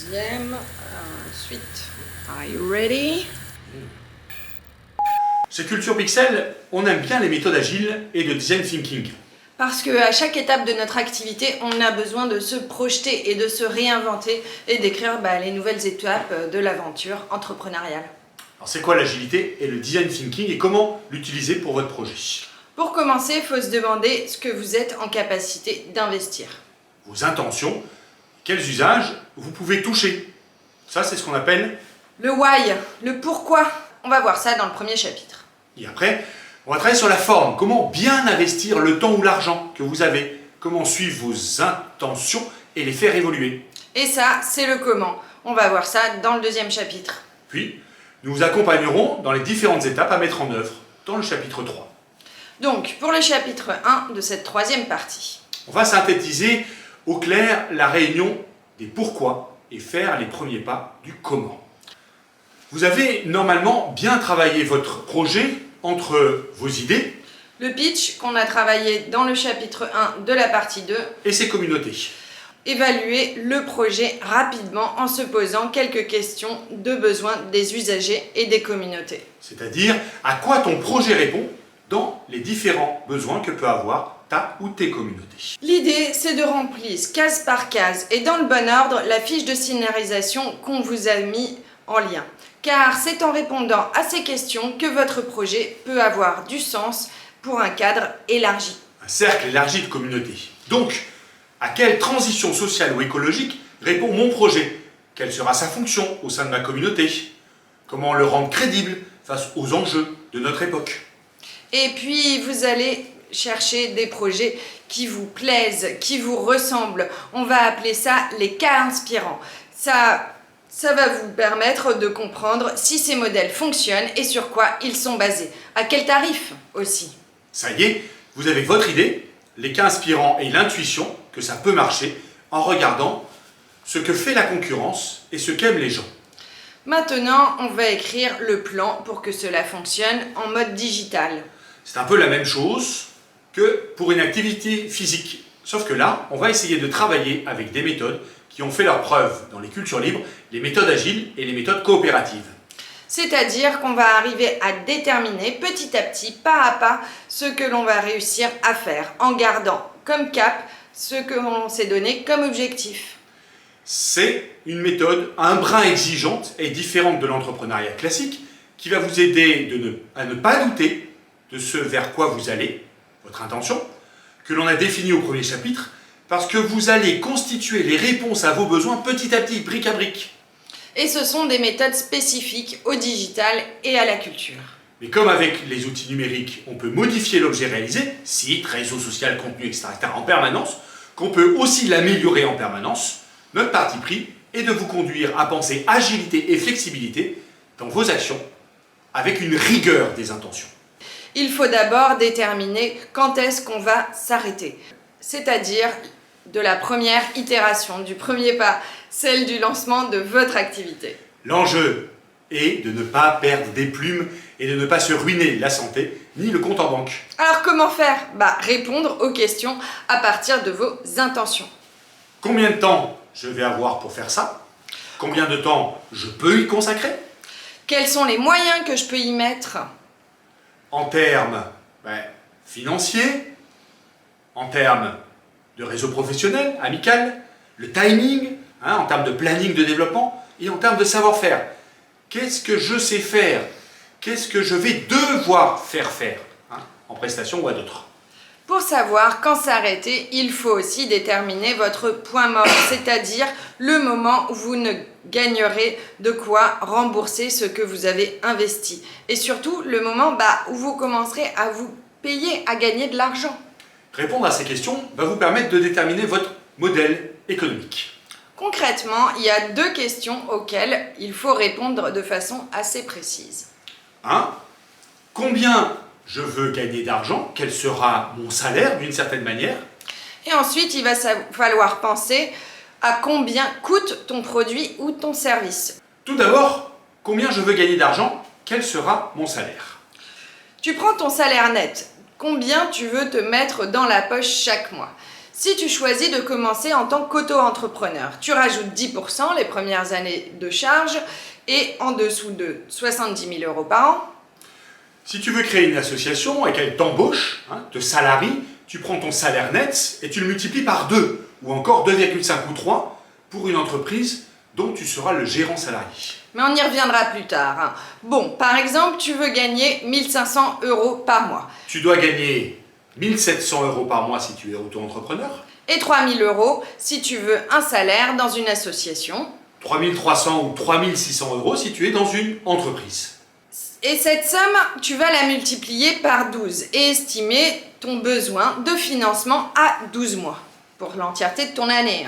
deuxième. Ensuite, are you ready? Chez Culture Pixel, on aime bien les méthodes agiles et de design thinking. Parce qu'à chaque étape de notre activité, on a besoin de se projeter et de se réinventer et d'écrire les nouvelles étapes de l'aventure entrepreneuriale. Alors c'est quoi l'agilité et le design thinking et comment l'utiliser pour votre projet? Pour commencer, il faut se demander ce que vous êtes en capacité d'investir. Vos intentions, quels usages vous pouvez toucher. Ça, c'est ce qu'on appelle... Le why, le pourquoi. On va voir ça dans le premier chapitre. Et après, on va travailler sur la forme. Comment bien investir le temps ou l'argent que vous avez. Comment suivre vos intentions et les faire évoluer. Et ça, c'est le comment. On va voir ça dans le deuxième chapitre. Puis, nous vous accompagnerons dans les différentes étapes à mettre en œuvre dans le chapitre 3. Donc, pour le chapitre 1 de cette troisième partie. On va synthétiser au clair la réunion des pourquoi et faire les premiers pas du comment. Vous avez normalement bien travaillé votre projet entre vos idées, le pitch qu'on a travaillé dans le chapitre 1 de la partie 2 et ses communautés. Évaluer le projet rapidement en se posant quelques questions de besoins des usagers et des communautés. C'est-à-dire à quoi ton projet répond dans les différents besoins que peut avoir ta ou tes communautés. L'idée, c'est de remplir case par case et dans le bon ordre la fiche de scénarisation qu'on vous a mis en lien. Car c'est en répondant à ces questions que votre projet peut avoir du sens pour un cadre élargi. Un cercle élargi de communautés. Donc, à quelle transition sociale ou écologique répond mon projet? Quelle sera sa fonction au sein de ma communauté? Comment le rendre crédible face aux enjeux de notre époque? Et puis, vous allez chercher des projets qui vous plaisent, qui vous ressemblent. On va appeler ça les cas inspirants. Ça va vous permettre de comprendre si ces modèles fonctionnent et sur quoi ils sont basés. À quel tarif aussi. Ça y est, vous avez votre idée, les cas inspirants et l'intuition que ça peut marcher en regardant ce que fait la concurrence et ce qu'aiment les gens. Maintenant, on va écrire le plan pour que cela fonctionne en mode digital. C'est un peu la même chose que pour une activité physique. Sauf que là, on va essayer de travailler avec des méthodes qui ont fait leurs preuves dans les cultures libres, les méthodes agiles et les méthodes coopératives. C'est-à-dire qu'on va arriver à déterminer petit à petit, pas à pas, ce que l'on va réussir à faire en gardant comme cap ce que l'on s'est donné comme objectif. C'est une méthode un brin exigeante et différente de l'entrepreneuriat classique qui va vous aider à ne pas douter de ce vers quoi vous allez, votre intention, que l'on a définie au premier chapitre, parce que vous allez constituer les réponses à vos besoins petit à petit, brique à brique. Et ce sont des méthodes spécifiques au digital et à la culture. Mais comme avec les outils numériques, on peut modifier l'objet réalisé, site, réseau social, contenu, etc., en permanence, qu'on peut aussi l'améliorer en permanence, notre parti pris est de vous conduire à penser agilité et flexibilité dans vos actions, avec une rigueur des intentions. Il faut d'abord déterminer quand est-ce qu'on va s'arrêter, c'est-à-dire de la première itération, du premier pas, celle du lancement de votre activité. L'enjeu est de ne pas perdre des plumes et de ne pas se ruiner la santé ni le compte en banque. Alors comment faire? Répondre aux questions à partir de vos intentions. Combien de temps je vais avoir pour faire ça? Combien de temps je peux y consacrer? Quels sont les moyens que je peux y mettre? En termes financiers, en termes de réseau professionnel, amical, le timing, en termes de planning de développement et en termes de savoir-faire. Qu'est-ce que je sais faire? Qu'est-ce que je vais devoir faire en prestation ou à d'autres? Pour savoir quand s'arrêter, il faut aussi déterminer votre point mort, c'est-à-dire le moment où vous ne gagnerez de quoi rembourser ce que vous avez investi. Et surtout, le moment où vous commencerez à vous payer, à gagner de l'argent. Répondre à ces questions va vous permettre de déterminer votre modèle économique. Concrètement, il y a deux questions auxquelles il faut répondre de façon assez précise. 1. Combien je veux gagner d'argent? Quel sera mon salaire d'une certaine manière? Et ensuite, il va falloir penser à combien coûte ton produit ou ton service. Tout d'abord, combien je veux gagner d'argent? Quel sera mon salaire? Tu prends ton salaire net. Combien tu veux te mettre dans la poche chaque mois? Si tu choisis de commencer en tant qu'auto-entrepreneur, tu rajoutes 10% les premières années de charge et en dessous de 70 000 € par an. Si tu veux créer une association et qu'elle t'embauche, te salarie, tu prends ton salaire net et tu le multiplies par 2 ou encore 2,5 ou 3 pour une entreprise dont tu seras le gérant salarié. Mais on y reviendra plus tard. Bon, par exemple, tu veux gagner 1 500 € par mois. Tu dois gagner 1 700 € par mois si tu es auto-entrepreneur. Et 3 000 € si tu veux un salaire dans une association. 3 300 ou 3 600 € si tu es dans une entreprise. Et cette somme, tu vas la multiplier par 12 et estimer ton besoin de financement à 12 mois pour l'entièreté de ton année.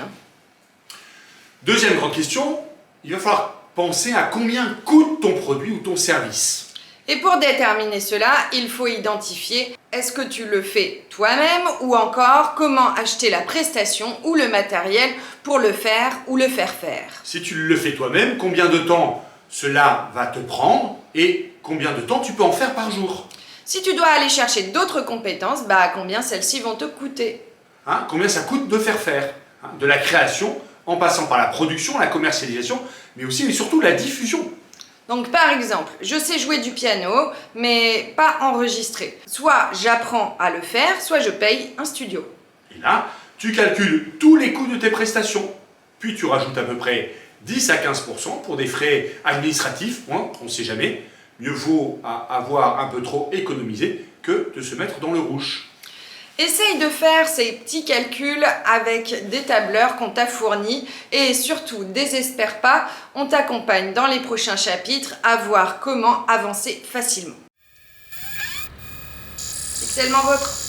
Deuxième grande question, il va falloir penser à combien coûte ton produit ou ton service. Et pour déterminer cela, il faut identifier est-ce que tu le fais toi-même ou encore comment acheter la prestation ou le matériel pour le faire ou le faire faire. Si tu le fais toi-même, combien de temps cela va te prendre et combien de temps tu peux en faire par jour? Si tu dois aller chercher d'autres compétences, combien celles-ci vont te coûter? Combien ça coûte de faire de la création en passant par la production, la commercialisation, mais aussi et surtout la diffusion. Donc par exemple, je sais jouer du piano, mais pas enregistrer. Soit j'apprends à le faire, soit je paye un studio. Et là, tu calcules tous les coûts de tes prestations, puis tu rajoutes à peu près 10 à 15% pour des frais administratifs, on ne sait jamais. Mieux vaut avoir un peu trop économisé que de se mettre dans le rouge. Essaye de faire ces petits calculs avec des tableurs qu'on t'a fournis et surtout, désespère pas, on t'accompagne dans les prochains chapitres à voir comment avancer facilement. Excellemment vôtre.